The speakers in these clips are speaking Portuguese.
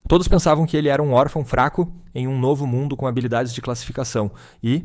Todos pensavam que ele era um órfão fraco em um novo mundo com habilidades de classificação,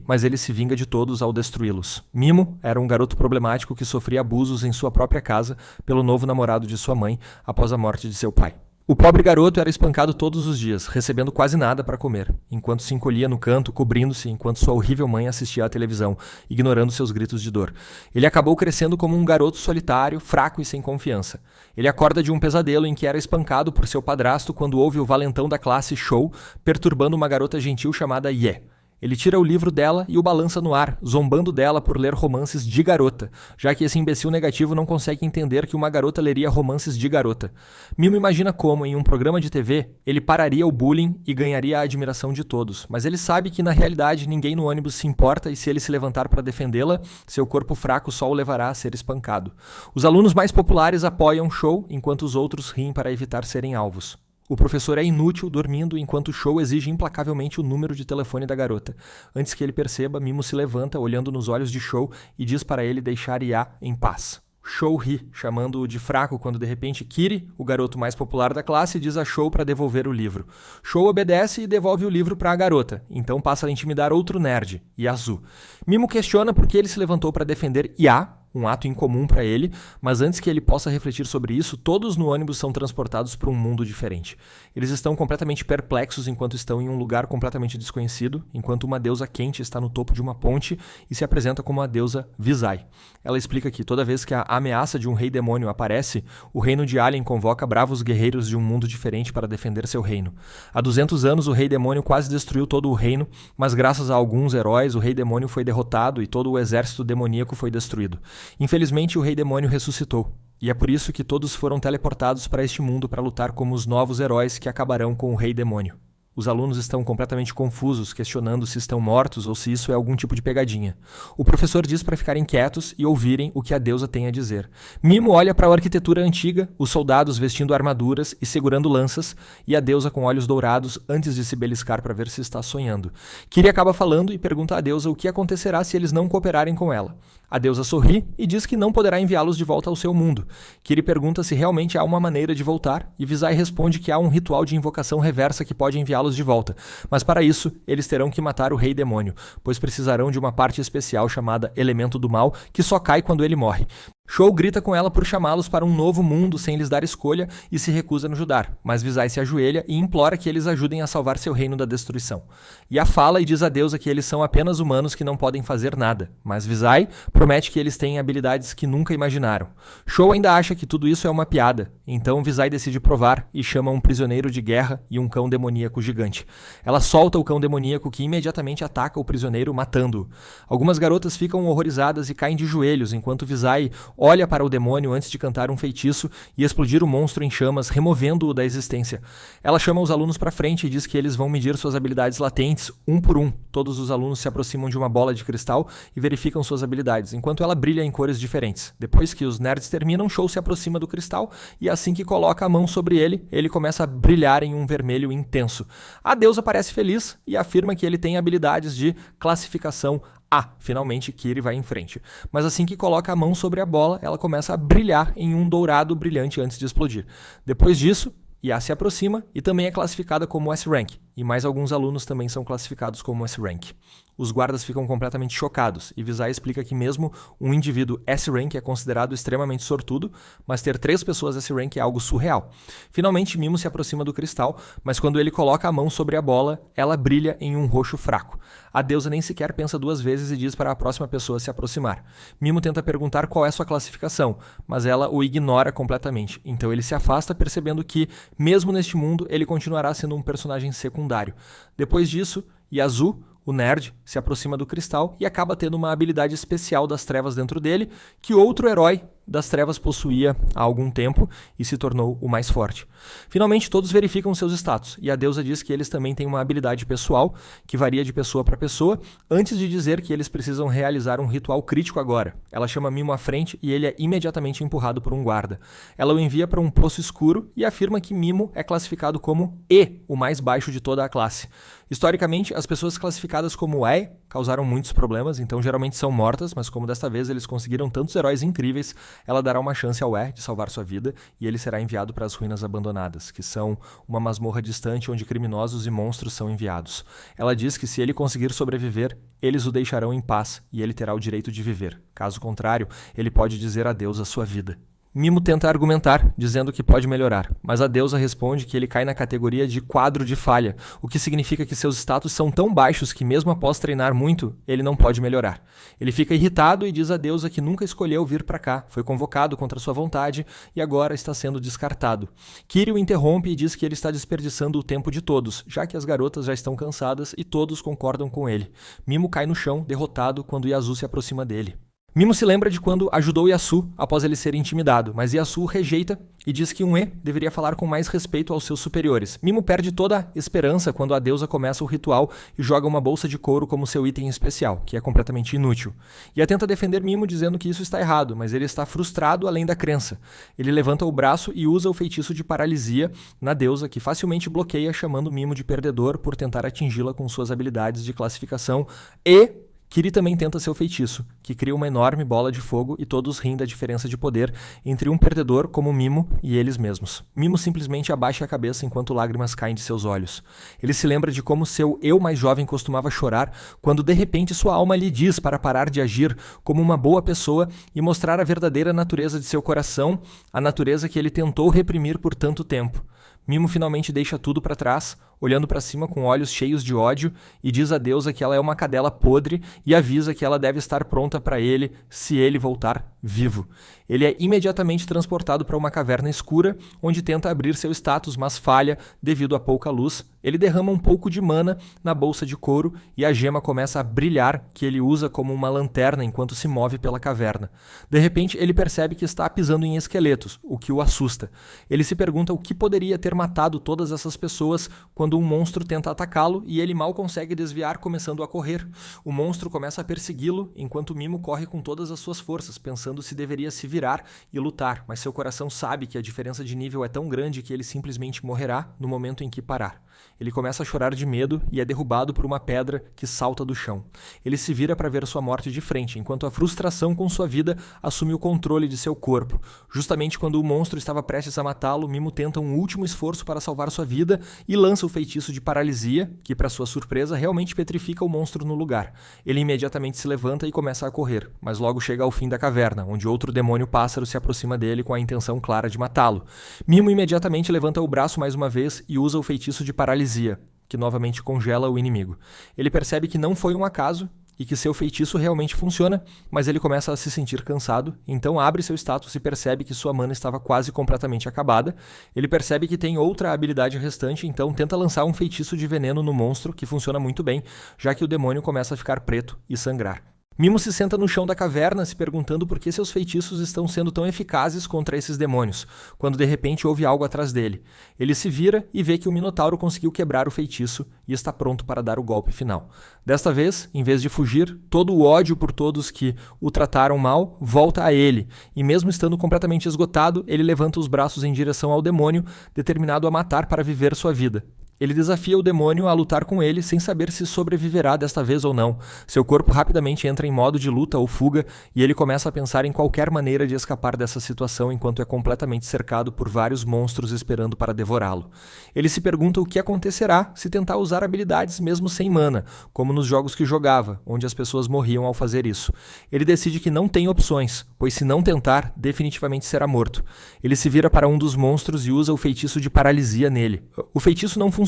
mas ele se vinga de todos ao destruí-los. Mimo era um garoto problemático que sofria abusos em sua própria casa pelo novo namorado de sua mãe após a morte de seu pai. O pobre garoto era espancado todos os dias, recebendo quase nada para comer, enquanto se encolhia no canto, cobrindo-se, enquanto sua horrível mãe assistia à televisão, ignorando seus gritos de dor. Ele acabou crescendo como um garoto solitário, fraco e sem confiança. Ele acorda de um pesadelo em que era espancado por seu padrasto quando ouve o valentão da classe Show perturbando uma garota gentil chamada Ye. Ele tira o livro dela e o balança no ar, zombando dela por ler romances de garota, já que esse imbecil negativo não consegue entender que uma garota leria romances de garota. Mimo imagina como, em um programa de TV, ele pararia o bullying e ganharia a admiração de todos, mas ele sabe que na realidade ninguém no ônibus se importa e se ele se levantar para defendê-la, seu corpo fraco só o levará a ser espancado. Os alunos mais populares apoiam Show, enquanto os outros riem para evitar serem alvos. O professor é inútil, dormindo, enquanto Show exige implacavelmente o número de telefone da garota. Antes que ele perceba, Mimo se levanta, olhando nos olhos de Show, e diz para ele deixar Ia em paz. Show ri, chamando-o de fraco quando de repente Kiri, o garoto mais popular da classe, diz a Show para devolver o livro. Show obedece e devolve o livro para a garota, então passa a intimidar outro nerd, Yazu. Mimo questiona por que ele se levantou para defender Ia, um ato incomum para ele, mas antes que ele possa refletir sobre isso, todos no ônibus são transportados para um mundo diferente. Eles estão completamente perplexos enquanto estão em um lugar completamente desconhecido, enquanto uma deusa quente está no topo de uma ponte e se apresenta como a deusa Visay. Ela explica que toda vez que a ameaça de um rei demônio aparece, o reino de Alien convoca bravos guerreiros de um mundo diferente para defender seu reino. Há 200 anos o rei demônio quase destruiu todo o reino, mas graças a alguns heróis o rei demônio foi derrotado e todo o exército demoníaco foi destruído. Infelizmente, o rei demônio ressuscitou, e é por isso que todos foram teleportados para este mundo para lutar como os novos heróis que acabarão com o rei demônio. Os alunos estão completamente confusos, questionando se estão mortos ou se isso é algum tipo de pegadinha. O professor diz para ficarem quietos e ouvirem o que a deusa tem a dizer. Mimo olha para a arquitetura antiga, os soldados vestindo armaduras e segurando lanças, e a deusa com olhos dourados antes de se beliscar para ver se está sonhando. Kiri acaba falando e pergunta à deusa o que acontecerá se eles não cooperarem com ela. A deusa sorri e diz que não poderá enviá-los de volta ao seu mundo. Kiri pergunta se realmente há uma maneira de voltar, e Visay responde que há um ritual de invocação reversa que pode enviá-los de volta. Mas para isso, eles terão que matar o rei demônio, pois precisarão de uma parte especial chamada Elemento do Mal, que só cai quando ele morre. Show grita com ela por chamá-los para um novo mundo sem lhes dar escolha e se recusa a ajudar, mas Visay se ajoelha e implora que eles ajudem a salvar seu reino da destruição. Ia fala e diz à deusa que eles são apenas humanos que não podem fazer nada, mas Visay promete que eles têm habilidades que nunca imaginaram. Show ainda acha que tudo isso é uma piada, então Visay decide provar e chama um prisioneiro de guerra e um cão demoníaco gigante. Ela solta o cão demoníaco que imediatamente ataca o prisioneiro, matando-o. Algumas garotas ficam horrorizadas e caem de joelhos enquanto Visay olha para o demônio antes de cantar um feitiço e explodir o monstro em chamas, removendo-o da existência. Ela chama os alunos para frente e diz que eles vão medir suas habilidades latentes, um por um. Todos os alunos se aproximam de uma bola de cristal e verificam suas habilidades, enquanto ela brilha em cores diferentes. Depois que os nerds terminam, Show se aproxima do cristal e assim que coloca a mão sobre ele, ele começa a brilhar em um vermelho intenso. A deusa parece feliz e afirma que ele tem habilidades de classificação A. Finalmente, Kiri vai em frente. Mas assim que coloca a mão sobre a bola, ela começa a brilhar em um dourado brilhante antes de explodir. Depois disso, Ia se aproxima e também é classificada como S-Rank, e mais alguns alunos também são classificados como S-Rank. Os guardas ficam completamente chocados, e Visay explica que mesmo um indivíduo S-Rank é considerado extremamente sortudo, mas ter 3 pessoas S-Rank é algo surreal. Finalmente, Mimo se aproxima do cristal, mas quando ele coloca a mão sobre a bola, ela brilha em um roxo fraco. A deusa nem sequer pensa 2 vezes e diz para a próxima pessoa se aproximar. Mimo tenta perguntar qual é sua classificação, mas ela o ignora completamente, então ele se afasta percebendo que, mesmo neste mundo, ele continuará sendo um personagem secundário. Depois disso, Yazu, o nerd, se aproxima do cristal e acaba tendo uma habilidade especial das trevas dentro dele, que outro herói das trevas possuía há algum tempo e se tornou o mais forte. Finalmente, todos verificam seus status, e a deusa diz que eles também têm uma habilidade pessoal, que varia de pessoa para pessoa, antes de dizer que eles precisam realizar um ritual crítico agora. Ela chama Mimo à frente e ele é imediatamente empurrado por um guarda. Ela o envia para um poço escuro e afirma que Mimo é classificado como E, o mais baixo de toda a classe. Historicamente, as pessoas classificadas como E causaram muitos problemas, então geralmente são mortas, mas como desta vez eles conseguiram tantos heróis incríveis, ela dará uma chance ao E de salvar sua vida e ele será enviado para as Ruínas Abandonadas, que são uma masmorra distante onde criminosos e monstros são enviados. Ela diz que se ele conseguir sobreviver, eles o deixarão em paz e ele terá o direito de viver. Caso contrário, ele pode dizer adeus à sua vida. Mimo tenta argumentar, dizendo que pode melhorar, mas a deusa responde que ele cai na categoria de quadro de falha, o que significa que seus status são tão baixos que mesmo após treinar muito, ele não pode melhorar. Ele fica irritado e diz à deusa que nunca escolheu vir para cá, foi convocado contra sua vontade e agora está sendo descartado. Kiri o interrompe e diz que ele está desperdiçando o tempo de todos, já que as garotas já estão cansadas e todos concordam com ele. Mimo cai no chão, derrotado, quando Yasu se aproxima dele. Mimo se lembra de quando ajudou Yasu após ele ser intimidado, mas Yasu o rejeita e diz que um E deveria falar com mais respeito aos seus superiores. Mimo perde toda a esperança quando a deusa começa o ritual e joga uma bolsa de couro como seu item especial, que é completamente inútil. Ia tenta defender Mimo dizendo que isso está errado, mas ele está frustrado além da crença. Ele levanta o braço e usa o feitiço de paralisia na deusa, que facilmente bloqueia, chamando Mimo de perdedor por tentar atingi-la com suas habilidades de classificação e Kiri também tenta seu feitiço, que cria uma enorme bola de fogo e todos riem da diferença de poder entre um perdedor como Mimo e eles mesmos. Mimo simplesmente abaixa a cabeça enquanto lágrimas caem de seus olhos. Ele se lembra de como seu eu mais jovem costumava chorar quando de repente sua alma lhe diz para parar de agir como uma boa pessoa e mostrar a verdadeira natureza de seu coração, a natureza que ele tentou reprimir por tanto tempo. Mimo finalmente deixa tudo para trás, olhando para cima com olhos cheios de ódio e diz à deusa que ela é uma cadela podre e avisa que ela deve estar pronta para ele se ele voltar vivo. Ele é imediatamente transportado para uma caverna escura, onde tenta abrir seu status, mas falha devido a pouca luz. Ele derrama um pouco de mana na bolsa de couro e a gema começa a brilhar, que ele usa como uma lanterna enquanto se move pela caverna. De repente, ele percebe que está pisando em esqueletos, o que o assusta. Ele se pergunta o que poderia ter matado todas essas pessoas quando um monstro tenta atacá-lo e ele mal consegue desviar, começando a correr. O monstro começa a persegui-lo, enquanto Mimo corre com todas as suas forças, pensando se deveria se virar e lutar, mas seu coração sabe que a diferença de nível é tão grande que ele simplesmente morrerá no momento em que parar. Ele começa a chorar de medo e é derrubado por uma pedra que salta do chão. Ele se vira para ver sua morte de frente, enquanto a frustração com sua vida assume o controle de seu corpo. Justamente quando o monstro estava prestes a matá-lo, Mimo tenta um último esforço para salvar sua vida e lança o feitiço de paralisia, que, para sua surpresa, realmente petrifica o monstro no lugar. Ele imediatamente se levanta e começa a correr, mas logo chega ao fim da caverna, onde outro demônio pássaro se aproxima dele com a intenção clara de matá-lo. Mimo imediatamente levanta o braço mais uma vez e usa o feitiço de paralisia, que novamente congela o inimigo. Ele percebe que não foi um acaso e que seu feitiço realmente funciona, mas ele começa a se sentir cansado, então abre seu status e percebe que sua mana estava quase completamente acabada. Ele percebe que tem outra habilidade restante, então tenta lançar um feitiço de veneno no monstro, que funciona muito bem, já que o demônio começa a ficar preto e sangrar. Mimo se senta no chão da caverna, se perguntando por que seus feitiços estão sendo tão eficazes contra esses demônios, quando de repente ouve algo atrás dele. Ele se vira e vê que o Minotauro conseguiu quebrar o feitiço e está pronto para dar o golpe final. Desta vez, em vez de fugir, todo o ódio por todos que o trataram mal volta a ele, e mesmo estando completamente esgotado, ele levanta os braços em direção ao demônio, determinado a matar para viver sua vida. Ele desafia o demônio a lutar com ele sem saber se sobreviverá desta vez ou não. Seu corpo rapidamente entra em modo de luta ou fuga e ele começa a pensar em qualquer maneira de escapar dessa situação enquanto é completamente cercado por vários monstros esperando para devorá-lo. Ele se pergunta o que acontecerá se tentar usar habilidades mesmo sem mana, como nos jogos que jogava, onde as pessoas morriam ao fazer isso. Ele decide que não tem opções, pois se não tentar, definitivamente será morto. Ele se vira para um dos monstros e usa o feitiço de paralisia nele. O feitiço não funciona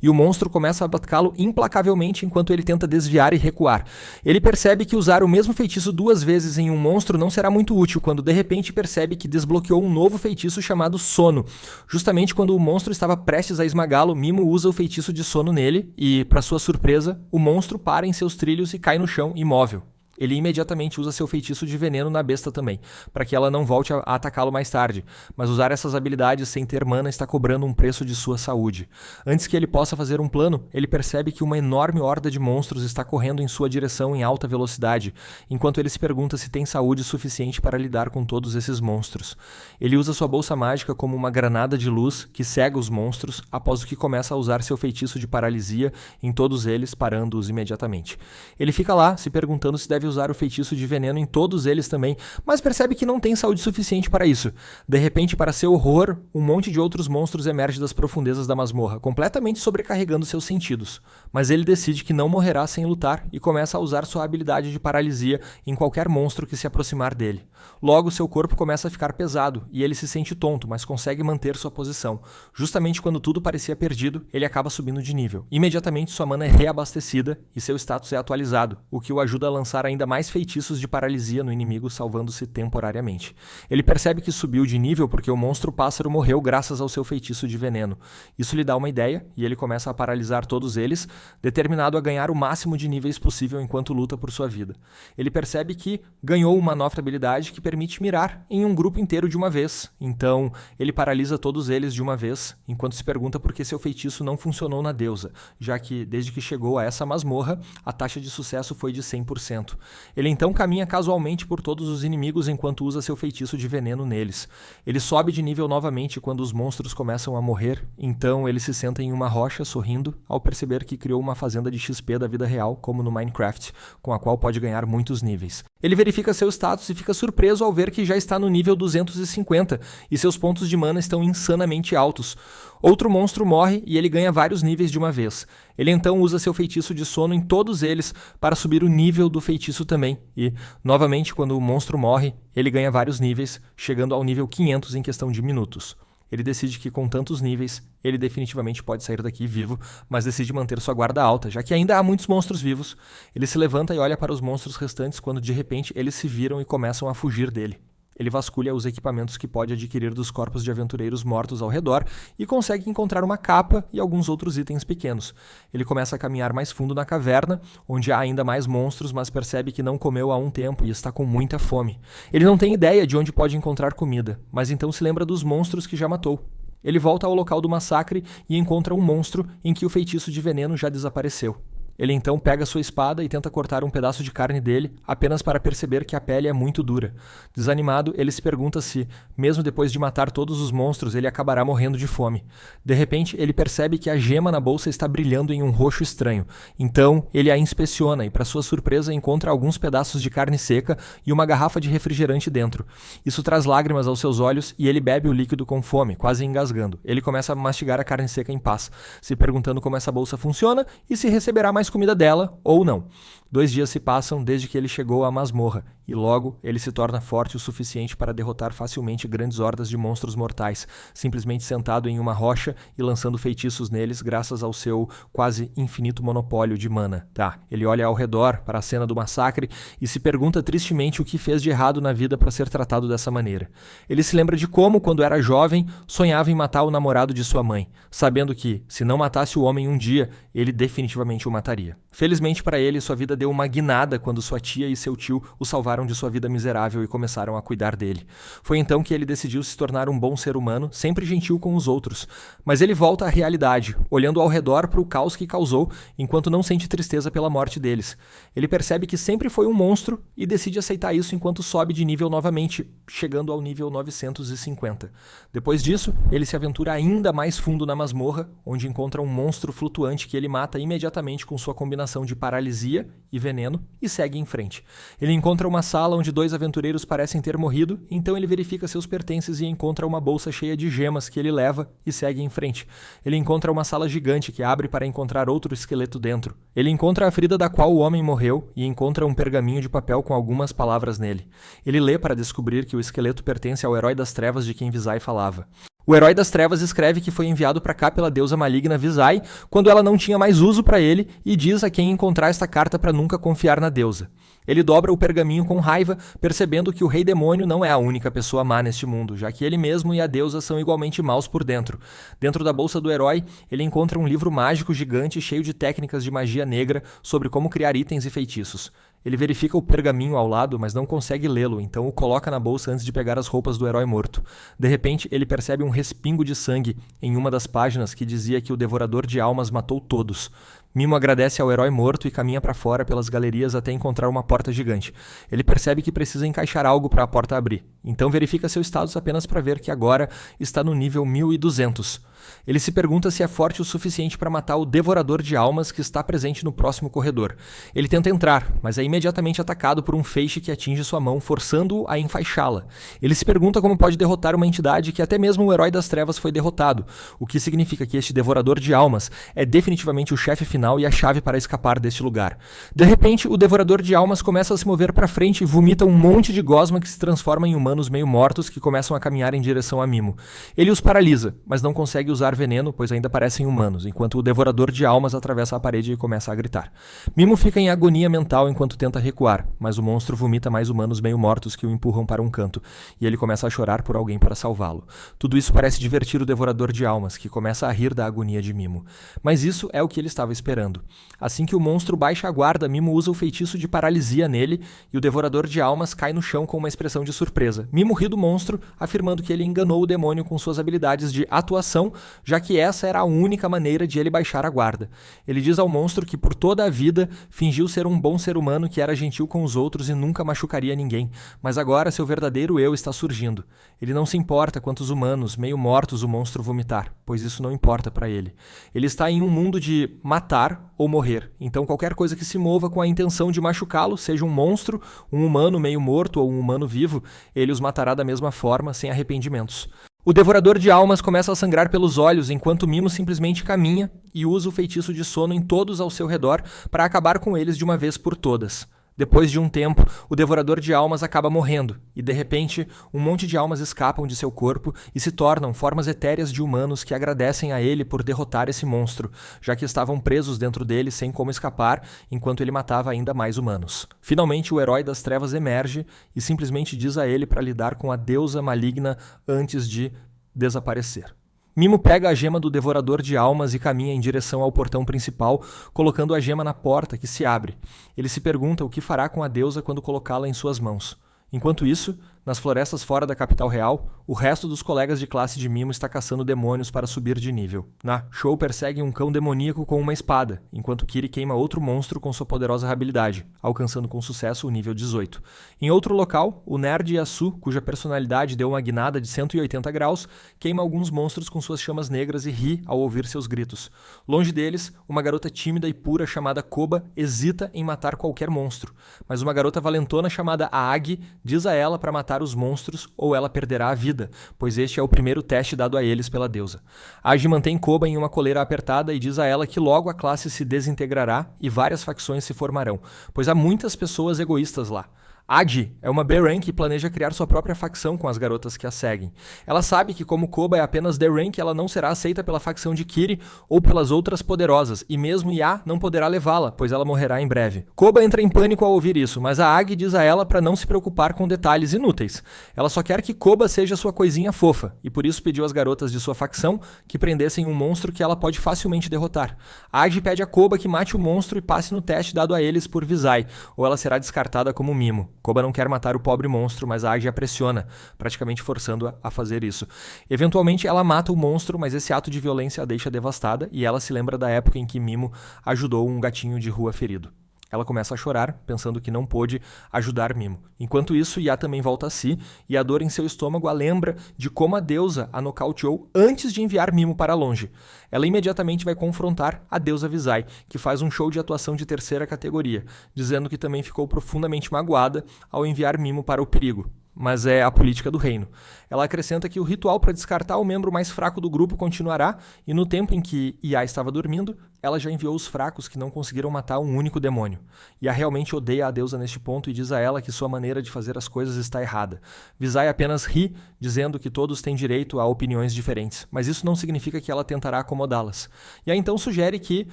e o monstro começa a atacá-lo implacavelmente enquanto ele tenta desviar e recuar. Ele percebe que usar o mesmo feitiço 2 vezes em um monstro não será muito útil quando de repente percebe que desbloqueou um novo feitiço chamado Sono. Justamente quando o monstro estava prestes a esmagá-lo, Mimo usa o feitiço de sono nele e, para sua surpresa, o monstro para em seus trilhos e cai no chão imóvel. Ele imediatamente usa seu feitiço de veneno na besta também, para que ela não volte a atacá-lo mais tarde, mas usar essas habilidades sem ter mana está cobrando um preço de sua saúde. Antes que ele possa fazer um plano, ele percebe que uma enorme horda de monstros está correndo em sua direção em alta velocidade, enquanto ele se pergunta se tem saúde suficiente para lidar com todos esses monstros. Ele usa sua bolsa mágica como uma granada de luz que cega os monstros, após o que começa a usar seu feitiço de paralisia em todos eles, parando-os imediatamente. Ele fica lá, se perguntando se deve usar o feitiço de veneno em todos eles também, mas percebe que não tem saúde suficiente para isso. De repente, para seu horror, um monte de outros monstros emerge das profundezas da masmorra, completamente sobrecarregando seus sentidos. Mas ele decide que não morrerá sem lutar e começa a usar sua habilidade de paralisia em qualquer monstro que se aproximar dele. Logo, seu corpo começa a ficar pesado e ele se sente tonto, mas consegue manter sua posição. Justamente quando tudo parecia perdido, ele acaba subindo de nível. Imediatamente, sua mana é reabastecida e seu status é atualizado, o que o ajuda a lançar ainda mais feitiços de paralisia no inimigo, salvando-se temporariamente. Ele percebe que subiu de nível porque o monstro pássaro morreu graças ao seu feitiço de veneno. Isso lhe dá uma ideia e ele começa a paralisar todos eles, determinado a ganhar o máximo de níveis possível enquanto luta por sua vida. Ele percebe que ganhou uma nova habilidade que permite mirar em um grupo inteiro de uma vez. Então, ele paralisa todos eles de uma vez, enquanto se pergunta por que seu feitiço não funcionou na deusa, já que desde que chegou a essa masmorra, a taxa de sucesso foi de 100%. Ele então caminha casualmente por todos os inimigos enquanto usa seu feitiço de veneno neles. Ele sobe de nível novamente quando os monstros começam a morrer, então ele se senta em uma rocha sorrindo ao perceber que criou uma fazenda de XP da vida real, como no Minecraft, com a qual pode ganhar muitos níveis. Ele verifica seu status e fica surpreso ao ver que já está no nível 250 e seus pontos de mana estão insanamente altos. Outro monstro morre e ele ganha vários níveis de uma vez. Ele então usa seu feitiço de sono em todos eles para subir o nível do feitiço também. E, novamente, quando o monstro morre, ele ganha vários níveis, chegando ao nível 500 em questão de minutos. Ele decide que com tantos níveis, ele definitivamente pode sair daqui vivo, mas decide manter sua guarda alta, já que ainda há muitos monstros vivos. Ele se levanta e olha para os monstros restantes quando de repente eles se viram e começam a fugir dele. Ele vasculha os equipamentos que pode adquirir dos corpos de aventureiros mortos ao redor e consegue encontrar uma capa e alguns outros itens pequenos. Ele começa a caminhar mais fundo na caverna, onde há ainda mais monstros, mas percebe que não comeu há um tempo e está com muita fome. Ele não tem ideia de onde pode encontrar comida, mas então se lembra dos monstros que já matou. Ele volta ao local do massacre e encontra um monstro em que o feitiço de veneno já desapareceu. Ele então pega sua espada e tenta cortar um pedaço de carne dele, apenas para perceber que a pele é muito dura. Desanimado, ele se pergunta se, mesmo depois de matar todos os monstros, ele acabará morrendo de fome. De repente, ele percebe que a gema na bolsa está brilhando em um roxo estranho. Então, ele a inspeciona e, para sua surpresa, encontra alguns pedaços de carne seca e uma garrafa de refrigerante dentro. Isso traz lágrimas aos seus olhos e ele bebe o líquido com fome, quase engasgando. Ele começa a mastigar a carne seca em paz, se perguntando como essa bolsa funciona e se receberá mais comida dela ou não. 2 dias se passam desde que ele chegou à masmorra, e logo ele se torna forte o suficiente para derrotar facilmente grandes hordas de monstros mortais, simplesmente sentado em uma rocha e lançando feitiços neles graças ao seu quase infinito monopólio de mana. Ele olha ao redor para a cena do massacre e se pergunta tristemente o que fez de errado na vida para ser tratado dessa maneira. Ele se lembra de como, quando era jovem, sonhava em matar o namorado de sua mãe, sabendo que, se não matasse o homem um dia, ele definitivamente o mataria. Felizmente para ele, sua vida deu uma guinada quando sua tia e seu tio o salvaram de sua vida miserável e começaram a cuidar dele. Foi então que ele decidiu se tornar um bom ser humano, sempre gentil com os outros. Mas ele volta à realidade, olhando ao redor para o caos que causou, enquanto não sente tristeza pela morte deles. Ele percebe que sempre foi um monstro e decide aceitar isso enquanto sobe de nível novamente, chegando ao nível 950. Depois disso, ele se aventura ainda mais fundo na masmorra, onde encontra um monstro flutuante que ele mata imediatamente com sua combinação de paralisia e veneno e segue em frente. Ele encontra uma sala onde 2 aventureiros parecem ter morrido, então ele verifica seus pertences e encontra uma bolsa cheia de gemas que ele leva e segue em frente. Ele encontra uma sala gigante que abre para encontrar outro esqueleto dentro. Ele encontra a ferida da qual o homem morreu e encontra um pergaminho de papel com algumas palavras nele. Ele lê para descobrir que o esqueleto pertence ao herói das trevas de quem Visai falava. O herói das trevas escreve que foi enviado para cá pela deusa maligna Visai quando ela não tinha mais uso para ele e diz a quem encontrar esta carta para nunca confiar na deusa. Ele dobra o pergaminho com raiva, percebendo que o rei demônio não é a única pessoa má neste mundo, já que ele mesmo e a deusa são igualmente maus por dentro. Dentro da bolsa do herói, ele encontra um livro mágico gigante cheio de técnicas de magia negra sobre como criar itens e feitiços. Ele verifica o pergaminho ao lado, mas não consegue lê-lo, então o coloca na bolsa antes de pegar as roupas do herói morto. De repente, ele percebe um respingo de sangue em uma das páginas que dizia que o Devorador de Almas matou todos. Mimo agradece ao herói morto e caminha para fora pelas galerias até encontrar uma porta gigante. Ele percebe que precisa encaixar algo para a porta abrir, então verifica seu status apenas para ver que agora está no nível 1200. Ele se pergunta se é forte o suficiente para matar o Devorador de Almas que está presente no próximo corredor. Ele tenta entrar, mas é imediatamente atacado por um feixe que atinge sua mão, forçando-o a enfaixá-la. Ele se pergunta como pode derrotar uma entidade que até mesmo o Herói das Trevas foi derrotado, o que significa que este Devorador de Almas é definitivamente o chefe final e a chave para escapar deste lugar. De repente, o Devorador de Almas começa a se mover para frente e vomita um monte de gosma que se transforma em humanos meio mortos que começam a caminhar em direção a Mimo. Ele os paralisa, mas não consegue usar veneno, pois ainda parecem humanos, enquanto o Devorador de Almas atravessa a parede e começa a gritar. Mimo fica em agonia mental enquanto tenta recuar, mas o monstro vomita mais humanos meio mortos que o empurram para um canto, e ele começa a chorar por alguém para salvá-lo. Tudo isso parece divertir o Devorador de Almas, que começa a rir da agonia de Mimo. Mas isso é o que ele estava esperando. Assim que o monstro baixa a guarda, Mimo usa o feitiço de paralisia nele, e o Devorador de Almas cai no chão com uma expressão de surpresa. Mimo ri do monstro, afirmando que ele enganou o demônio com suas habilidades de atuação, já que essa era a única maneira de ele baixar a guarda. Ele diz ao monstro que por toda a vida fingiu ser um bom ser humano que era gentil com os outros e nunca machucaria ninguém, mas agora seu verdadeiro eu está surgindo. Ele não se importa quantos humanos, meio mortos, o monstro vomitar, pois isso não importa para ele. Ele está em um mundo de matar ou morrer, então qualquer coisa que se mova com a intenção de machucá-lo, seja um monstro, um humano meio morto ou um humano vivo, ele os matará da mesma forma, sem arrependimentos. O Devorador de Almas começa a sangrar pelos olhos enquanto Mimo simplesmente caminha e usa o feitiço de sono em todos ao seu redor para acabar com eles de uma vez por todas. Depois de um tempo, o Devorador de Almas acaba morrendo, e de repente, um monte de almas escapam de seu corpo e se tornam formas etéreas de humanos que agradecem a ele por derrotar esse monstro, já que estavam presos dentro dele sem como escapar, enquanto ele matava ainda mais humanos. Finalmente, o Herói das Trevas emerge e simplesmente diz a ele para lidar com a deusa maligna antes de desaparecer. Mimo pega a gema do Devorador de Almas e caminha em direção ao portão principal, colocando a gema na porta, que se abre. Ele se pergunta o que fará com a deusa quando colocá-la em suas mãos. Enquanto isso, nas florestas fora da capital real, o resto dos colegas de classe de Mimo está caçando demônios para subir de nível. Shou persegue um cão demoníaco com uma espada, enquanto Kiri queima outro monstro com sua poderosa habilidade, alcançando com sucesso o nível 18. Em outro local, o nerd Yasu, cuja personalidade deu uma guinada de 180 graus, queima alguns monstros com suas chamas negras e ri ao ouvir seus gritos. Longe deles, uma garota tímida e pura chamada Koba hesita em matar qualquer monstro, mas uma garota valentona chamada Aagi diz a ela para matar os monstros ou ela perderá a vida, pois este é o primeiro teste dado a eles pela deusa. Agi mantém Koba em uma coleira apertada e diz a ela que logo a classe se desintegrará e várias facções se formarão, pois há muitas pessoas egoístas lá. Agi é uma B-Rank e planeja criar sua própria facção com as garotas que a seguem. Ela sabe que como Koba é apenas D-Rank, ela não será aceita pela facção de Kiri ou pelas outras poderosas, e mesmo Ya não poderá levá-la, pois ela morrerá em breve. Koba entra em pânico ao ouvir isso, mas a Agi diz a ela para não se preocupar com detalhes inúteis. Ela só quer que Koba seja sua coisinha fofa, e por isso pediu às garotas de sua facção que prendessem um monstro que ela pode facilmente derrotar. Agi pede a Koba que mate o monstro e passe no teste dado a eles por Visai, ou ela será descartada como mimo. Koba não quer matar o pobre monstro, mas a Agi a pressiona, praticamente forçando-a a fazer isso. Eventualmente ela mata o monstro, mas esse ato de violência a deixa devastada e ela se lembra da época em que Mimo ajudou um gatinho de rua ferido. Ela começa a chorar, pensando que não pôde ajudar Mimo. Enquanto isso, Ya também volta a si, e a dor em seu estômago a lembra de como a deusa a nocauteou antes de enviar Mimo para longe. Ela imediatamente vai confrontar a deusa Visai, que faz um show de atuação de terceira categoria, dizendo que também ficou profundamente magoada ao enviar Mimo para o perigo. Mas é a política do reino. Ela acrescenta que o ritual para descartar o membro mais fraco do grupo continuará, e no tempo em que Ya estava dormindo, ela já enviou os fracos que não conseguiram matar um único demônio. Ya realmente odeia a deusa neste ponto e diz a ela que sua maneira de fazer as coisas está errada. Visai apenas ri, dizendo que todos têm direito a opiniões diferentes, mas isso não significa que ela tentará acomodá-las. Ya então sugere que,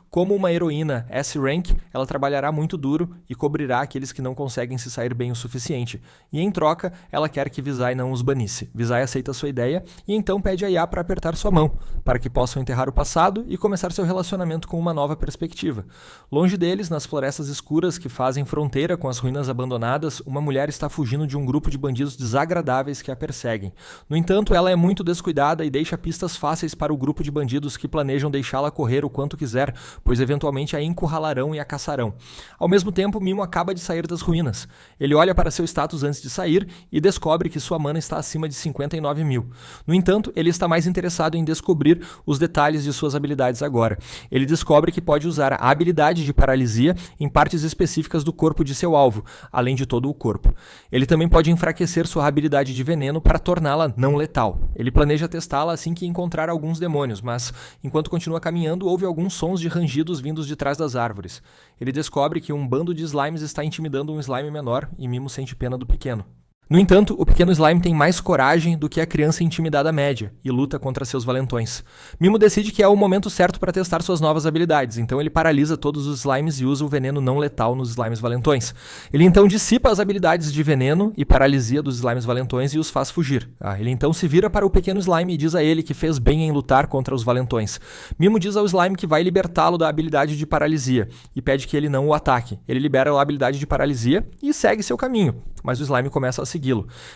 como uma heroína S-Rank, ela trabalhará muito duro e cobrirá aqueles que não conseguem se sair bem o suficiente, e em troca, ela quer que Visay não os banisse. Visay aceita sua ideia e então pede a Yaa para apertar sua mão, para que possam enterrar o passado e começar seu relacionamento com uma nova perspectiva. Longe deles, nas florestas escuras que fazem fronteira com as ruínas abandonadas, uma mulher está fugindo de um grupo de bandidos desagradáveis que a perseguem. No entanto, ela é muito descuidada e deixa pistas fáceis para o grupo de bandidos que planejam deixá-la correr o quanto quiser, pois eventualmente a encurralarão e a caçarão. Ao mesmo tempo, Mimo acaba de sair das ruínas. Ele olha para seu status antes de sair e descobre que sua mana está acima de 59 mil. No entanto, ele está mais interessado em descobrir os detalhes de suas habilidades agora. Ele descobre que pode usar a habilidade de paralisia em partes específicas do corpo de seu alvo, além de todo o corpo. Ele também pode enfraquecer sua habilidade de veneno para torná-la não letal. Ele planeja testá-la assim que encontrar alguns demônios, mas enquanto continua caminhando, ouve alguns sons de rangidos vindos de trás das árvores. Ele descobre que um bando de slimes está intimidando um slime menor e Mimo sente pena do pequeno. No entanto, o pequeno slime tem mais coragem do que a criança intimidada média e luta contra seus valentões. Mimo decide que é o momento certo para testar suas novas habilidades, então ele paralisa todos os slimes e usa o veneno não letal nos slimes valentões. Ele então dissipa as habilidades de veneno e paralisia dos slimes valentões e os faz fugir. Ele então se vira para o pequeno slime e diz a ele que fez bem em lutar contra os valentões. Mimo diz ao slime que vai libertá-lo da habilidade de paralisia e pede que ele não o ataque. Ele libera a habilidade de paralisia e segue seu caminho, mas o slime começa a segui-lo.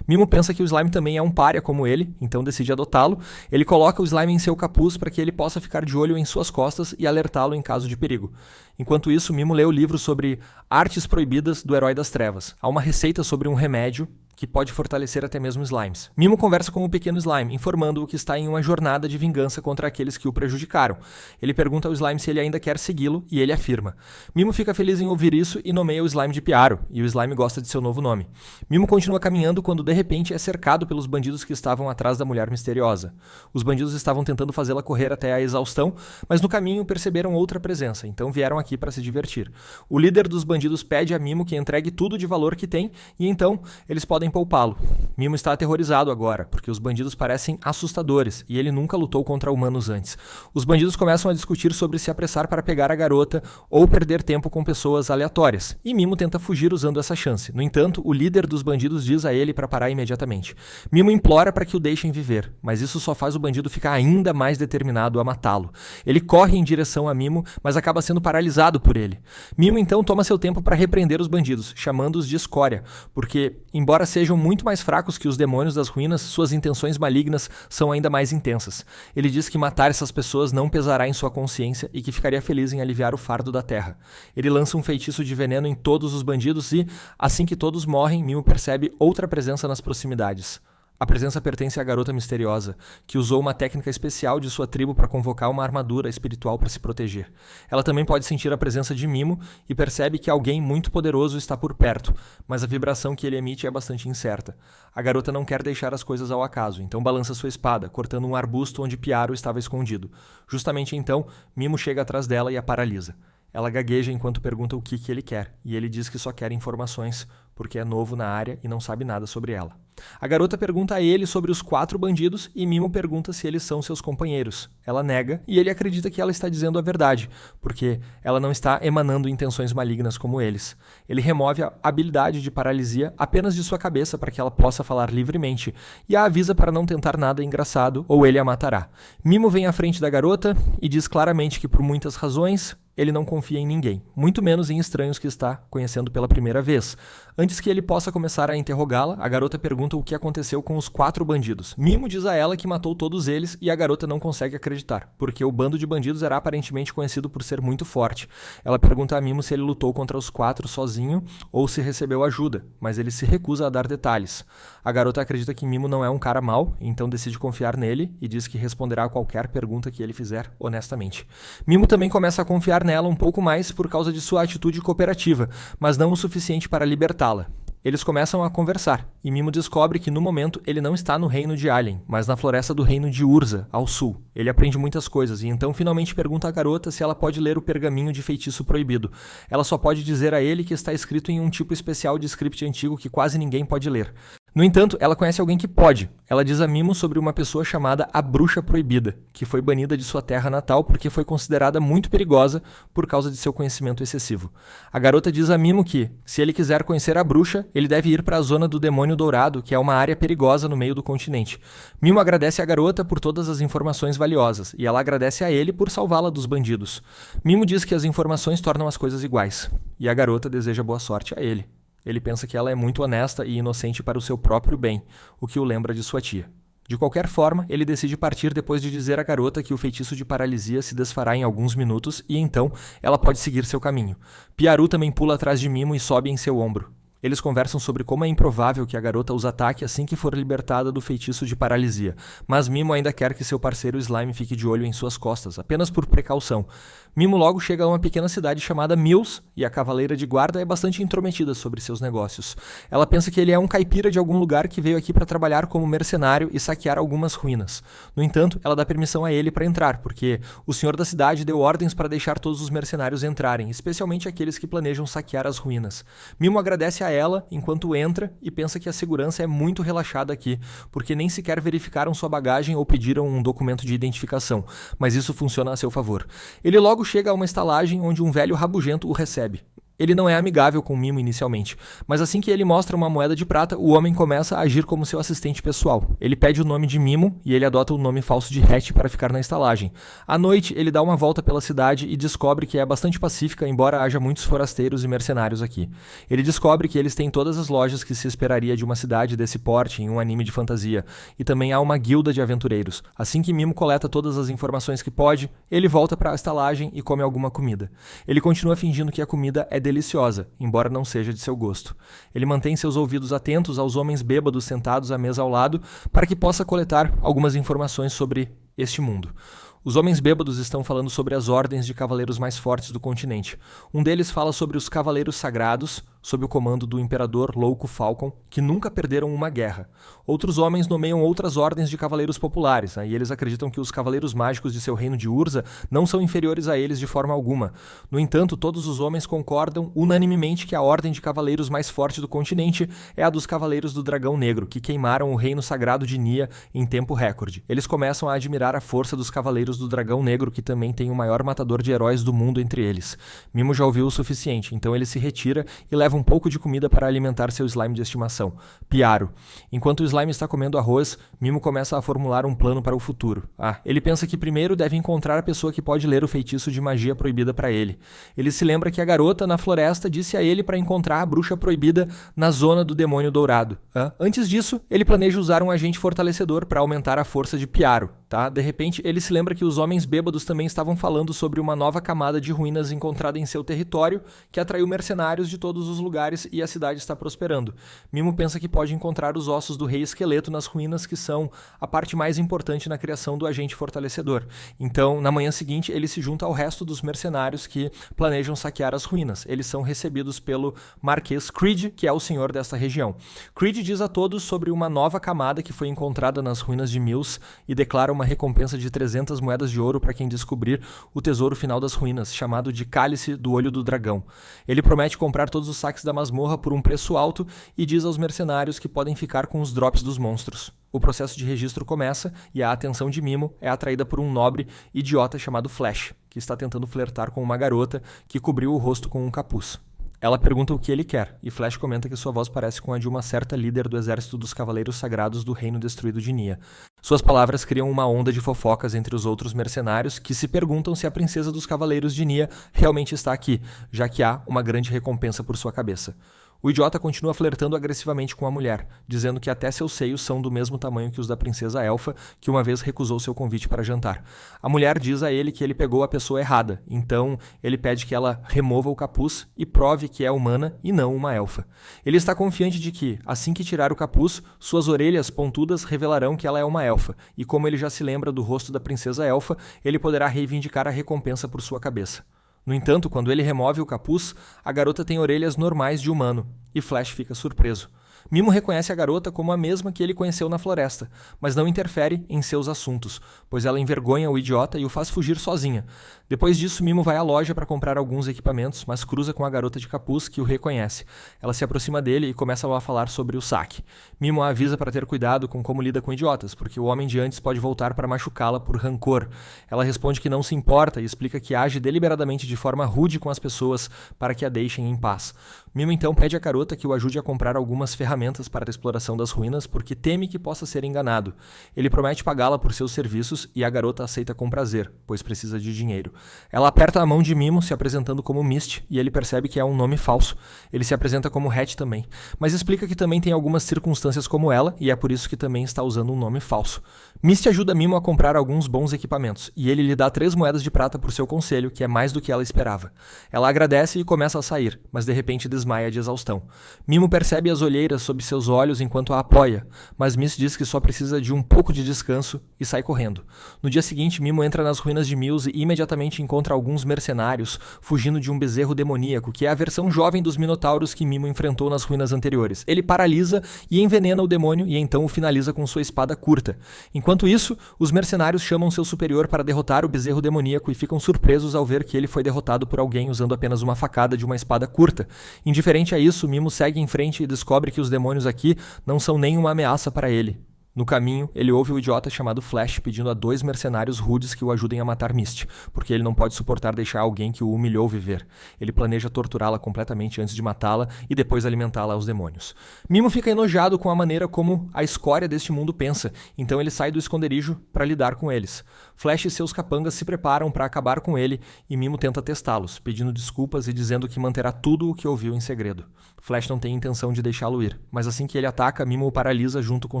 Mimo pensa que o slime também é um pária como ele, então decide adotá-lo. Ele coloca o slime em seu capuz para que ele possa ficar de olho em suas costas e alertá-lo em caso de perigo. Enquanto isso, Mimo lê o livro sobre artes proibidas do Herói das Trevas. Há uma receita sobre um remédio que pode fortalecer até mesmo slimes. Mimo conversa com o pequeno slime, informando-o que está em uma jornada de vingança contra aqueles que o prejudicaram. Ele pergunta ao slime se ele ainda quer segui-lo, e ele afirma. Mimo fica feliz em ouvir isso e nomeia o slime de Piaro, e o slime gosta de seu novo nome. Mimo continua caminhando quando de repente é cercado pelos bandidos que estavam atrás da mulher misteriosa. Os bandidos estavam tentando fazê-la correr até a exaustão, mas no caminho perceberam outra presença, então vieram aqui para se divertir. O líder dos bandidos pede a Mimo que entregue tudo de valor que tem, e então eles podem poupá-lo. Mimo está aterrorizado agora, porque os bandidos parecem assustadores e ele nunca lutou contra humanos antes. Os bandidos começam a discutir sobre se apressar para pegar a garota ou perder tempo com pessoas aleatórias, e Mimo tenta fugir usando essa chance. No entanto, o líder dos bandidos diz a ele para parar imediatamente. Mimo implora para que o deixem viver, mas isso só faz o bandido ficar ainda mais determinado a matá-lo. Ele corre em direção a Mimo, mas acaba sendo paralisado por ele. Mimo então toma seu tempo para repreender os bandidos, chamando-os de escória, porque, embora sejam muito mais fracos que os demônios das ruínas, suas intenções malignas são ainda mais intensas. Ele diz que matar essas pessoas não pesará em sua consciência e que ficaria feliz em aliviar o fardo da terra. Ele lança um feitiço de veneno em todos os bandidos e, assim que todos morrem, Mimo percebe outra presença nas proximidades. A presença pertence à garota misteriosa, que usou uma técnica especial de sua tribo para convocar uma armadura espiritual para se proteger. Ela também pode sentir a presença de Mimo e percebe que alguém muito poderoso está por perto, mas a vibração que ele emite é bastante incerta. A garota não quer deixar as coisas ao acaso, então balança sua espada, cortando um arbusto onde Piaro estava escondido. Justamente então, Mimo chega atrás dela e a paralisa. Ela gagueja enquanto pergunta o que ele quer, e ele diz que só quer informações, porque é novo na área e não sabe nada sobre ela. A garota pergunta a ele sobre os 4 bandidos e Mimo pergunta se eles são seus companheiros. Ela nega e ele acredita que ela está dizendo a verdade, porque ela não está emanando intenções malignas como eles. Ele remove a habilidade de paralisia apenas de sua cabeça para que ela possa falar livremente e a avisa para não tentar nada engraçado ou ele a matará. Mimo vem à frente da garota e diz claramente que por muitas razões ele não confia em ninguém, muito menos em estranhos que está conhecendo pela primeira vez. Antes que ele possa começar a interrogá-la, a garota pergunta o que aconteceu com os 4 bandidos. Mimo diz a ela que matou todos eles e a garota não consegue acreditar, porque o bando de bandidos era aparentemente conhecido por ser muito forte. Ela pergunta a Mimo se ele lutou contra os 4 sozinho ou se recebeu ajuda, mas ele se recusa a dar detalhes. A garota acredita que Mimo não é um cara mau, então decide confiar nele e diz que responderá a qualquer pergunta que ele fizer honestamente. Mimo também começa a confiar nela um pouco mais por causa de sua atitude cooperativa, mas não o suficiente para libertá-la. Eles começam a conversar, e Mimo descobre que no momento ele não está no reino de Alien, mas na floresta do reino de Urza, ao sul. Ele aprende muitas coisas, e então finalmente pergunta à garota se ela pode ler o pergaminho de feitiço proibido. Ela só pode dizer a ele que está escrito em um tipo especial de script antigo que quase ninguém pode ler. No entanto, ela conhece alguém que pode. Ela diz a Mimo sobre uma pessoa chamada a Bruxa Proibida, que foi banida de sua terra natal porque foi considerada muito perigosa por causa de seu conhecimento excessivo. A garota diz a Mimo que, se ele quiser conhecer a bruxa, ele deve ir para a zona do Demônio Dourado, que é uma área perigosa no meio do continente. Mimo agradece a garota por todas as informações valiosas, e ela agradece a ele por salvá-la dos bandidos. Mimo diz que as informações tornam as coisas iguais, e a garota deseja boa sorte a ele. Ele pensa que ela é muito honesta e inocente para o seu próprio bem, o que o lembra de sua tia. De qualquer forma, ele decide partir depois de dizer à garota que o feitiço de paralisia se desfará em alguns minutos e então ela pode seguir seu caminho. Piaru também pula atrás de Mimo e sobe em seu ombro. Eles conversam sobre como é improvável que a garota os ataque assim que for libertada do feitiço de paralisia, mas Mimo ainda quer que seu parceiro Slime fique de olho em suas costas, apenas por precaução. Mimo logo chega a uma pequena cidade chamada Mills, e a cavaleira de guarda é bastante intrometida sobre seus negócios. Ela pensa que ele é um caipira de algum lugar que veio aqui para trabalhar como mercenário e saquear algumas ruínas. No entanto, ela dá permissão a ele para entrar, porque o senhor da cidade deu ordens para deixar todos os mercenários entrarem, especialmente aqueles que planejam saquear as ruínas. Mimo agradece a ela enquanto entra e pensa que a segurança é muito relaxada aqui, porque nem sequer verificaram sua bagagem ou pediram um documento de identificação, mas isso funciona a seu favor. Ele logo chega a uma estalagem onde um velho rabugento o recebe. Ele não é amigável com Mimo inicialmente, mas assim que ele mostra uma moeda de prata, o homem começa a agir como seu assistente pessoal. Ele pede o nome de Mimo e ele adota o nome falso de Hatch para ficar na estalagem. À noite, ele dá uma volta pela cidade e descobre que é bastante pacífica, embora haja muitos forasteiros e mercenários aqui. Ele descobre que eles têm todas as lojas que se esperaria de uma cidade desse porte em um anime de fantasia, e também há uma guilda de aventureiros. Assim que Mimo coleta todas as informações que pode, ele volta para a estalagem e come alguma comida. Ele continua fingindo que a comida é deliciosa, embora não seja de seu gosto. Ele mantém seus ouvidos atentos aos homens bêbados sentados à mesa ao lado para que possa coletar algumas informações sobre este mundo. Os homens bêbados estão falando sobre as ordens de cavaleiros mais fortes do continente. Um deles fala sobre os cavaleiros sagrados, sob o comando do imperador Louco Falcon, que nunca perderam uma guerra. Outros homens nomeiam outras ordens de cavaleiros populares, e eles acreditam que os cavaleiros mágicos de seu reino de Urza não são inferiores a eles de forma alguma. No entanto, todos os homens concordam unanimemente que a ordem de cavaleiros mais forte do continente é a dos Cavaleiros do Dragão Negro, que queimaram o reino sagrado de Nia em tempo recorde. Eles começam a admirar a força dos Cavaleiros do Dragão Negro, que também tem o maior matador de heróis do mundo entre eles. Mimo já ouviu o suficiente, então ele se retira e leva um pouco de comida para alimentar seu slime de estimação, Piaro. Enquanto o slime está comendo arroz, Mimo começa a formular um plano para o futuro. Ele pensa que primeiro deve encontrar a pessoa que pode ler o feitiço de magia proibida para ele. Ele se lembra que a garota na floresta disse a ele para encontrar a bruxa proibida na zona do Demônio Dourado. Antes disso, ele planeja usar um agente fortalecedor para aumentar a força de Piaro. De repente, ele se lembra que os homens bêbados também estavam falando sobre uma nova camada de ruínas encontrada em seu território, que atraiu mercenários de todos os lugares e a cidade está prosperando. Mimo pensa que pode encontrar os ossos do rei esqueleto nas ruínas, que são a parte mais importante na criação do agente fortalecedor. Então, na manhã seguinte, ele se junta ao resto dos mercenários que planejam saquear as ruínas. Eles são recebidos pelo Marquês Creed, que é o senhor desta região. Creed diz a todos sobre uma nova camada que foi encontrada nas ruínas de Mills e declara uma recompensa de 300 moedas de ouro para quem descobrir o tesouro final das ruínas, chamado de Cálice do Olho do Dragão. Ele promete comprar todos os saques da masmorra por um preço alto e diz aos mercenários que podem ficar com os drops dos monstros. O processo de registro começa e a atenção de Mimo é atraída por um nobre idiota chamado Flash, que está tentando flertar com uma garota que cobriu o rosto com um capuz. Ela pergunta o que ele quer, e Flash comenta que sua voz parece com a de uma certa líder do exército dos Cavaleiros Sagrados do Reino Destruído de Nia. Suas palavras criam uma onda de fofocas entre os outros mercenários que se perguntam se a princesa dos Cavaleiros de Nia realmente está aqui, já que há uma grande recompensa por sua cabeça. O idiota continua flertando agressivamente com a mulher, dizendo que até seus seios são do mesmo tamanho que os da princesa elfa, que uma vez recusou seu convite para jantar. A mulher diz a ele que ele pegou a pessoa errada, então ele pede que ela remova o capuz e prove que é humana e não uma elfa. Ele está confiante de que, assim que tirar o capuz, suas orelhas pontudas revelarão que ela é uma elfa, e como ele já se lembra do rosto da princesa elfa, ele poderá reivindicar a recompensa por sua cabeça. No entanto, quando ele remove o capuz, a garota tem orelhas normais de humano, e Flash fica surpreso. Mimo reconhece a garota como a mesma que ele conheceu na floresta, mas não interfere em seus assuntos, pois ela envergonha o idiota e o faz fugir sozinha. Depois disso, Mimo vai à loja para comprar alguns equipamentos, mas cruza com a garota de capuz, que o reconhece. Ela se aproxima dele e começa a falar sobre o saque. Mimo a avisa para ter cuidado com como lida com idiotas, porque o homem de antes pode voltar para machucá-la por rancor. Ela responde que não se importa e explica que age deliberadamente de forma rude com as pessoas para que a deixem em paz. Mimo então pede à garota que o ajude a comprar algumas ferramentas para a exploração das ruínas, porque teme que possa ser enganado. Ele promete pagá-la por seus serviços e a garota aceita com prazer, pois precisa de dinheiro. Ela aperta a mão de Mimo, se apresentando como Mist, e ele percebe que é um nome falso. Ele se apresenta como Hatch também, mas explica que também tem algumas circunstâncias como ela, e é por isso que também está usando um nome falso. Mist ajuda Mimo a comprar alguns bons equipamentos, e ele lhe dá 3 moedas de prata por seu conselho, que é mais do que ela esperava. Ela agradece e começa a sair, mas de repente desmaia de exaustão. Mimo percebe as olheiras sob seus olhos enquanto a apoia, mas Mist diz que só precisa de um pouco de descanso e sai correndo. No dia seguinte, Mimo entra nas ruínas de Mills e imediatamente encontra alguns mercenários fugindo de um bezerro demoníaco, que é a versão jovem dos minotauros que Mimo enfrentou nas ruínas anteriores. Ele paralisa e envenena o demônio e então o finaliza com sua espada curta. Enquanto isso, os mercenários chamam seu superior para derrotar o bezerro demoníaco e ficam surpresos ao ver que ele foi derrotado por alguém usando apenas uma facada de uma espada curta. Indiferente a isso, Mimo segue em frente e descobre que os demônios aqui não são nem uma ameaça para ele. No caminho, ele ouve o idiota chamado Flash pedindo a 2 mercenários rudes que o ajudem a matar Mist, porque ele não pode suportar deixar alguém que o humilhou viver. Ele planeja torturá-la completamente antes de matá-la e depois alimentá-la aos demônios. Mimo fica enojado com a maneira como a escória deste mundo pensa, então ele sai do esconderijo para lidar com eles. Flash e seus capangas se preparam para acabar com ele e Mimo tenta testá-los, pedindo desculpas e dizendo que manterá tudo o que ouviu em segredo. Flash não tem intenção de deixá-lo ir, mas assim que ele ataca, Mimo o paralisa junto com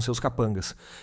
seus capangas.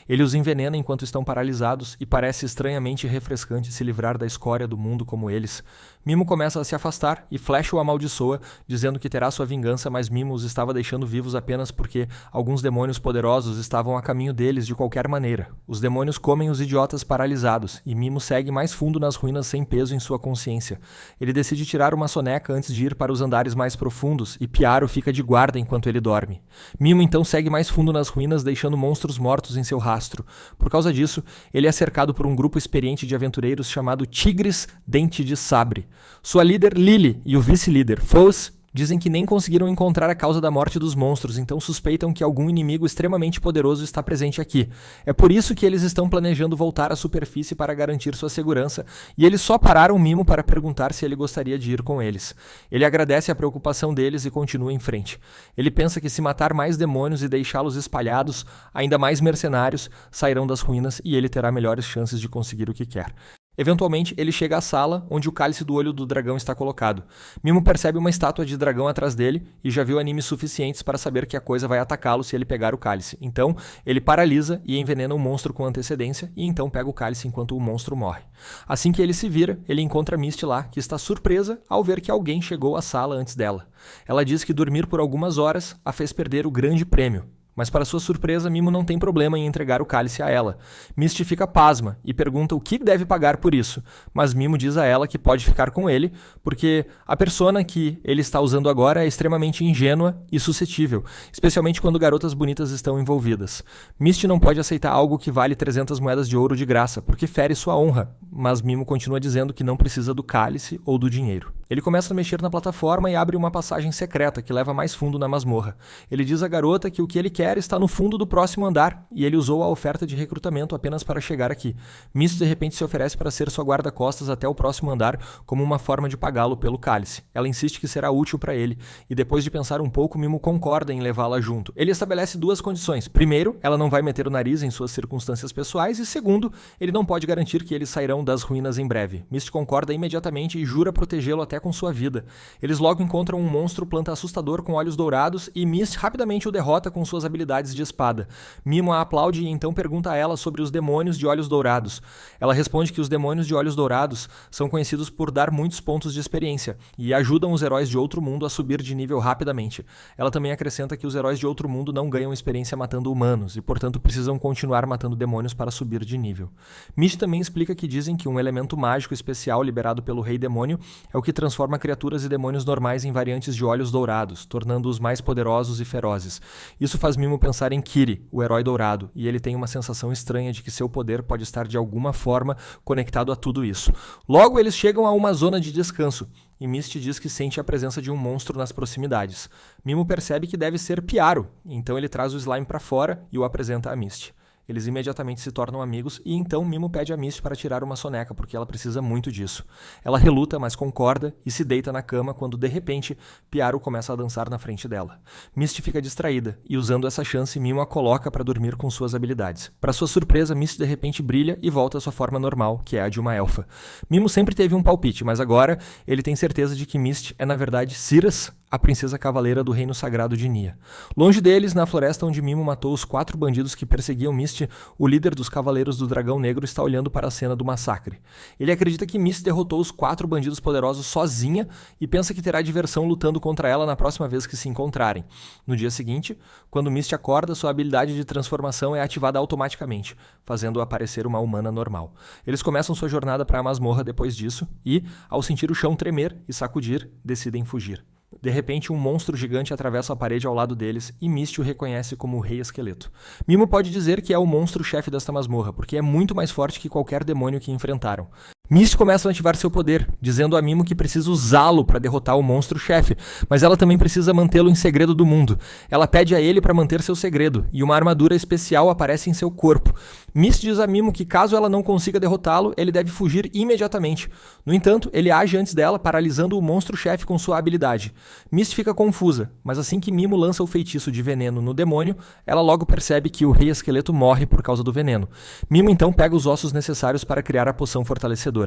Ele os envenena enquanto estão paralisados e parece estranhamente refrescante se livrar da escória do mundo como eles. Mimo começa a se afastar e Flash o amaldiçoa, dizendo que terá sua vingança, mas Mimo os estava deixando vivos apenas porque alguns demônios poderosos estavam a caminho deles de qualquer maneira. Os demônios comem os idiotas paralisados e Mimo segue mais fundo nas ruínas sem peso em sua consciência. Ele decide tirar uma soneca antes de ir para os andares mais profundos e Piaro fica de guarda enquanto ele dorme. Mimo então segue mais fundo nas ruínas, deixando monstros mortos em seu rastro. Por causa disso, ele é cercado por um grupo experiente de aventureiros chamado Tigres Dente de Sabre. Sua líder, Lily, e o vice-líder, Foz, dizem que nem conseguiram encontrar a causa da morte dos monstros, então suspeitam que algum inimigo extremamente poderoso está presente aqui. É por isso que eles estão planejando voltar à superfície para garantir sua segurança, e eles só pararam Mimo para perguntar se ele gostaria de ir com eles. Ele agradece a preocupação deles e continua em frente. Ele pensa que se matar mais demônios e deixá-los espalhados, ainda mais mercenários sairão das ruínas e ele terá melhores chances de conseguir o que quer. Eventualmente, ele chega à sala onde o cálice do olho do dragão está colocado. Mimo percebe uma estátua de dragão atrás dele e já viu animes suficientes para saber que a coisa vai atacá-lo se ele pegar o cálice. Então, ele paralisa e envenena o monstro com antecedência e então pega o cálice enquanto o monstro morre. Assim que ele se vira, ele encontra Mist lá, que está surpresa ao ver que alguém chegou à sala antes dela. Ela diz que dormir por algumas horas a fez perder o grande prêmio. Mas para sua surpresa, Mimo não tem problema em entregar o cálice a ela. Mist fica pasma e pergunta o que deve pagar por isso, mas Mimo diz a ela que pode ficar com ele, porque a persona que ele está usando agora é extremamente ingênua e suscetível, especialmente quando garotas bonitas estão envolvidas. Mist não pode aceitar algo que vale 300 moedas de ouro de graça, porque fere sua honra, mas Mimo continua dizendo que não precisa do cálice ou do dinheiro. Ele começa a mexer na plataforma e abre uma passagem secreta que leva mais fundo na masmorra. Ele diz à garota que o que ele quer está no fundo do próximo andar, e ele usou a oferta de recrutamento apenas para chegar aqui. Mist de repente se oferece para ser sua guarda-costas até o próximo andar como uma forma de pagá-lo pelo cálice. Ela insiste que será útil para ele, e depois de pensar um pouco, Mimo concorda em levá-la junto. Ele estabelece 2 condições. Primeiro, ela não vai meter o nariz em suas circunstâncias pessoais, e segundo, ele não pode garantir que eles sairão das ruínas em breve. Mist concorda imediatamente e jura protegê-lo até com sua vida. Eles logo encontram um monstro planta assustador com olhos dourados e Mist rapidamente o derrota com suas habilidades de espada. Mimo a aplaude e então pergunta a ela sobre os demônios de olhos dourados. Ela responde que os demônios de olhos dourados são conhecidos por dar muitos pontos de experiência e ajudam os heróis de outro mundo a subir de nível rapidamente. Ela também acrescenta que os heróis de outro mundo não ganham experiência matando humanos e, portanto, precisam continuar matando demônios para subir de nível. Mist também explica que dizem que um elemento mágico especial liberado pelo Rei Demônio é o que transforma transforma criaturas e demônios normais em variantes de olhos dourados, tornando-os mais poderosos e ferozes. Isso faz Mimo pensar em Kiri, o herói dourado, e ele tem uma sensação estranha de que seu poder pode estar de alguma forma conectado a tudo isso. Logo, eles chegam a uma zona de descanso, e Misty diz que sente a presença de um monstro nas proximidades. Mimo percebe que deve ser Piaro, então ele traz o slime para fora e o apresenta a Misty. Eles imediatamente se tornam amigos e então Mimo pede a Misty para tirar uma soneca, porque ela precisa muito disso. Ela reluta, mas concorda e se deita na cama quando, de repente, Piaro começa a dançar na frente dela. Misty fica distraída e, usando essa chance, Mimo a coloca para dormir com suas habilidades. Para sua surpresa, Misty de repente brilha e volta à sua forma normal, que é a de uma elfa. Mimo sempre teve um palpite, mas agora ele tem certeza de que Misty é, na verdade, Ciras, a princesa cavaleira do reino sagrado de Nia. Longe deles, na floresta onde Mimo matou os 4 bandidos que perseguiam Misty, o líder dos Cavaleiros do Dragão Negro está olhando para a cena do massacre. Ele acredita que Misty derrotou os 4 bandidos poderosos sozinha e pensa que terá diversão lutando contra ela na próxima vez que se encontrarem. No dia seguinte, quando Misty acorda, sua habilidade de transformação é ativada automaticamente, fazendo-a parecer uma humana normal. Eles começam sua jornada para a masmorra depois disso e, ao sentir o chão tremer e sacudir, decidem fugir. De repente, um monstro gigante atravessa a parede ao lado deles e Misty o reconhece como o Rei Esqueleto. Mimo pode dizer que é o monstro-chefe desta masmorra, porque é muito mais forte que qualquer demônio que enfrentaram. Misty começa a ativar seu poder, dizendo a Mimo que precisa usá-lo para derrotar o monstro-chefe, mas ela também precisa mantê-lo em segredo do mundo. Ela pede a ele para manter seu segredo, e uma armadura especial aparece em seu corpo. Misty diz a Mimo que caso ela não consiga derrotá-lo, ele deve fugir imediatamente. No entanto, ele age antes dela, paralisando o monstro-chefe com sua habilidade. Misty fica confusa, mas assim que Mimo lança o feitiço de veneno no demônio, ela logo percebe que o Rei Esqueleto morre por causa do veneno. Mimo então pega os ossos necessários para criar a poção fortalecedora.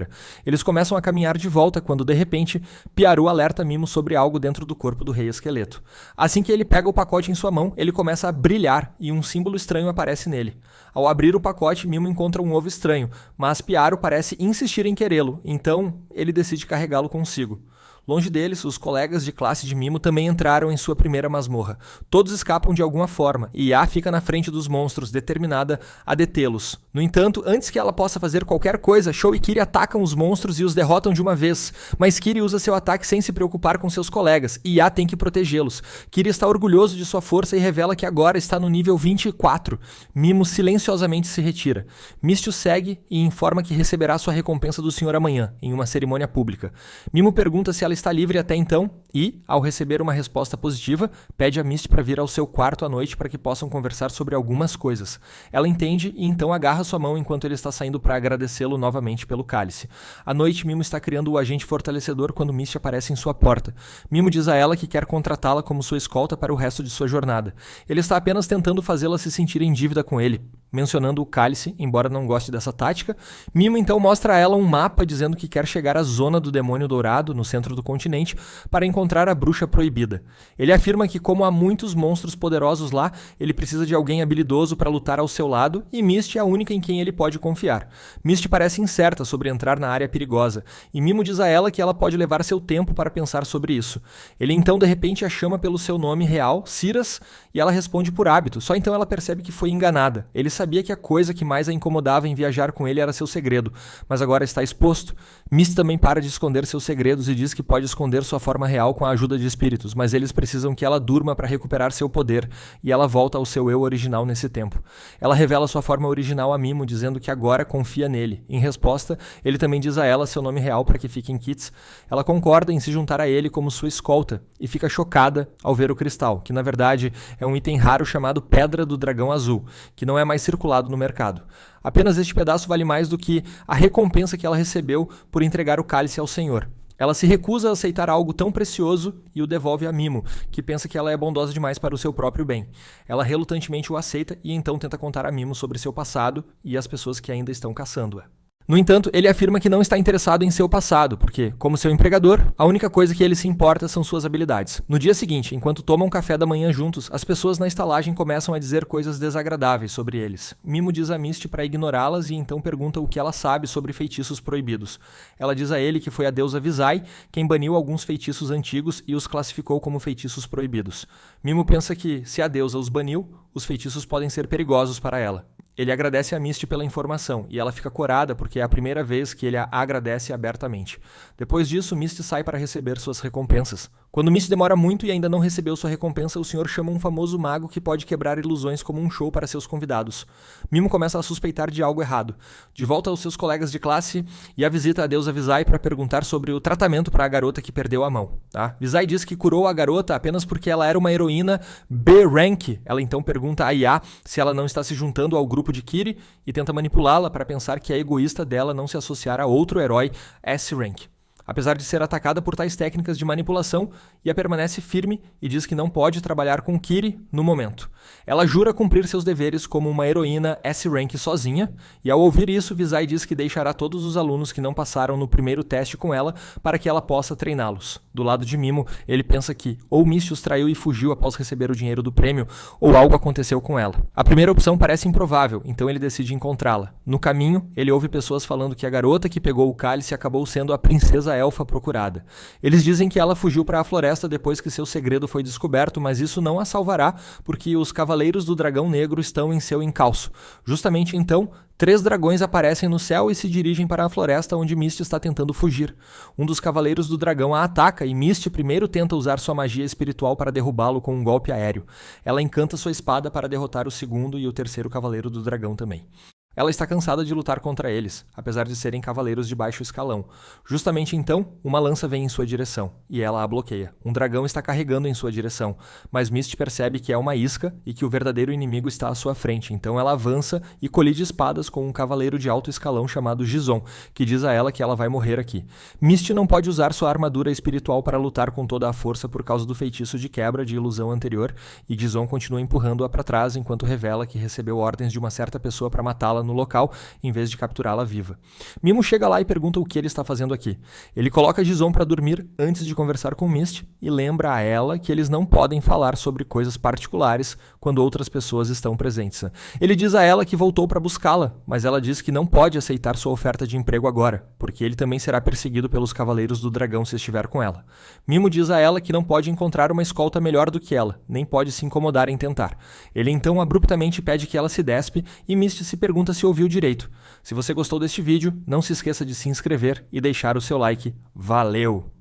Eles começam a caminhar de volta quando, de repente, Piaru alerta Mimo sobre algo dentro do corpo do Rei Esqueleto. Assim que ele pega o pacote em sua mão, ele começa a brilhar e um símbolo estranho aparece nele. Ao abrir o pacote, Mimo encontra um ovo estranho, mas Piaru parece insistir em querê-lo, então ele decide carregá-lo consigo. Longe deles, os colegas de classe de Mimo também entraram em sua primeira masmorra. Todos escapam de alguma forma, e Ya fica na frente dos monstros, determinada a detê-los. No entanto, antes que ela possa fazer qualquer coisa, Shou e Kiri atacam os monstros e os derrotam de uma vez. Mas Kiri usa seu ataque sem se preocupar com seus colegas, e Ya tem que protegê-los. Kiri está orgulhoso de sua força e revela que agora está no nível 24. Mimo silenciosamente se retira. Misty o segue e informa que receberá sua recompensa do Senhor amanhã, em uma cerimônia pública. Mimo pergunta se ela está livre até então e, ao receber uma resposta positiva, pede a Misty para vir ao seu quarto à noite para que possam conversar sobre algumas coisas. Ela entende e então agarra sua mão enquanto ele está saindo para agradecê-lo novamente pelo cálice. À noite, Mimo está criando o agente fortalecedor quando Misty aparece em sua porta. Mimo diz a ela que quer contratá-la como sua escolta para o resto de sua jornada. Ele está apenas tentando fazê-la se sentir em dívida com ele. Mencionando o cálice, embora não goste dessa tática, Mimo então mostra a ela um mapa dizendo que quer chegar à zona do Demônio Dourado, no centro do continente, para encontrar a bruxa proibida. Ele afirma que, como há muitos monstros poderosos lá, ele precisa de alguém habilidoso para lutar ao seu lado, e Misty é a única em quem ele pode confiar. Misty parece incerta sobre entrar na área perigosa, e Mimo diz a ela que ela pode levar seu tempo para pensar sobre isso. Ele então de repente a chama pelo seu nome real, Ciras, e ela responde por hábito, só então ela percebe que foi enganada. Ele sabia que a coisa que mais a incomodava em viajar com ele era seu segredo, mas agora está exposto. Misty também para de esconder seus segredos e diz que pode esconder sua forma real com a ajuda de espíritos, mas eles precisam que ela durma para recuperar seu poder, e ela volta ao seu eu original nesse tempo. Ela revela sua forma original a Mimo, dizendo que agora confia nele. Em resposta, ele também diz a ela seu nome real para que fique em Kits. Ela concorda em se juntar a ele como sua escolta, e fica chocada ao ver o cristal, que na verdade é um item raro chamado Pedra do Dragão Azul, que não é mais circulado no mercado. Apenas este pedaço vale mais do que a recompensa que ela recebeu por entregar o cálice ao Senhor. Ela se recusa a aceitar algo tão precioso e o devolve a Mimo, que pensa que ela é bondosa demais para o seu próprio bem. Ela relutantemente o aceita e então tenta contar a Mimo sobre seu passado e as pessoas que ainda estão caçando-a. No entanto, ele afirma que não está interessado em seu passado, porque, como seu empregador, a única coisa que ele se importa são suas habilidades. No dia seguinte, enquanto tomam café da manhã juntos, as pessoas na estalagem começam a dizer coisas desagradáveis sobre eles. Mimo diz a Misty para ignorá-las e então pergunta o que ela sabe sobre feitiços proibidos. Ela diz a ele que foi a deusa Visai quem baniu alguns feitiços antigos e os classificou como feitiços proibidos. Mimo pensa que, se a deusa os baniu, os feitiços podem ser perigosos para ela. Ele agradece a Misty pela informação e ela fica corada porque é a primeira vez que ele a agradece abertamente. Depois disso, Misty sai para receber suas recompensas. Quando Misty demora muito e ainda não recebeu sua recompensa, o senhor chama um famoso mago que pode quebrar ilusões como um show para seus convidados. Mimo começa a suspeitar de algo errado. De volta aos seus colegas de classe e a visita a deusa Visai para perguntar sobre o tratamento para a garota que perdeu a mão. Tá? Visai diz que curou a garota apenas porque ela era uma heroína B-Rank. Ela então pergunta a Ia se ela não está se juntando ao grupo de Kiri e tenta manipulá-la para pensar que é egoísta dela não se associar a outro herói S-Rank. Apesar de ser atacada por tais técnicas de manipulação, Ia permanece firme e diz que não pode trabalhar com Kiri no momento. Ela jura cumprir seus deveres como uma heroína S-Rank sozinha, e ao ouvir isso, Visai diz que deixará todos os alunos que não passaram no primeiro teste com ela para que ela possa treiná-los. Do lado de Mimo, ele pensa que ou Misty os traiu e fugiu após receber o dinheiro do prêmio, ou algo aconteceu com ela. A primeira opção parece improvável, então ele decide encontrá-la. No caminho, ele ouve pessoas falando que a garota que pegou o cálice acabou sendo a princesa elfa procurada. Eles dizem que ela fugiu para a floresta depois que seu segredo foi descoberto, mas isso não a salvará, porque os Cavaleiros do Dragão Negro estão em seu encalço. Justamente então, 3 dragões aparecem no céu e se dirigem para a floresta onde Misty está tentando fugir. Um dos Cavaleiros do Dragão a ataca e Misty primeiro tenta usar sua magia espiritual para derrubá-lo com um golpe aéreo. Ela encanta sua espada para derrotar o segundo e o terceiro Cavaleiro do Dragão também. Ela está cansada de lutar contra eles, apesar de serem cavaleiros de baixo escalão. Justamente então, uma lança vem em sua direção, e ela a bloqueia. Um dragão está carregando em sua direção, mas Misty percebe que é uma isca e que o verdadeiro inimigo está à sua frente, então ela avança e colide espadas com um cavaleiro de alto escalão chamado Gizon, que diz a ela que ela vai morrer aqui. Misty não pode usar sua armadura espiritual para lutar com toda a força por causa do feitiço de quebra de ilusão anterior, e Gizon continua empurrando-a para trás enquanto revela que recebeu ordens de uma certa pessoa para matá-la no local, em vez de capturá-la viva. Mimo chega lá e pergunta o que ele está fazendo aqui. Ele coloca Gizon para dormir antes de conversar com Misty e lembra a ela que eles não podem falar sobre coisas particulares quando outras pessoas estão presentes. Ele diz a ela que voltou para buscá-la, mas ela diz que não pode aceitar sua oferta de emprego agora, porque ele também será perseguido pelos Cavaleiros do Dragão se estiver com ela. Mimo diz a ela que não pode encontrar uma escolta melhor do que ela, nem pode se incomodar em tentar. Ele então abruptamente pede que ela se despe e Misty se pergunta se ouviu direito. Se você gostou deste vídeo, não se esqueça de se inscrever e deixar o seu like. Valeu!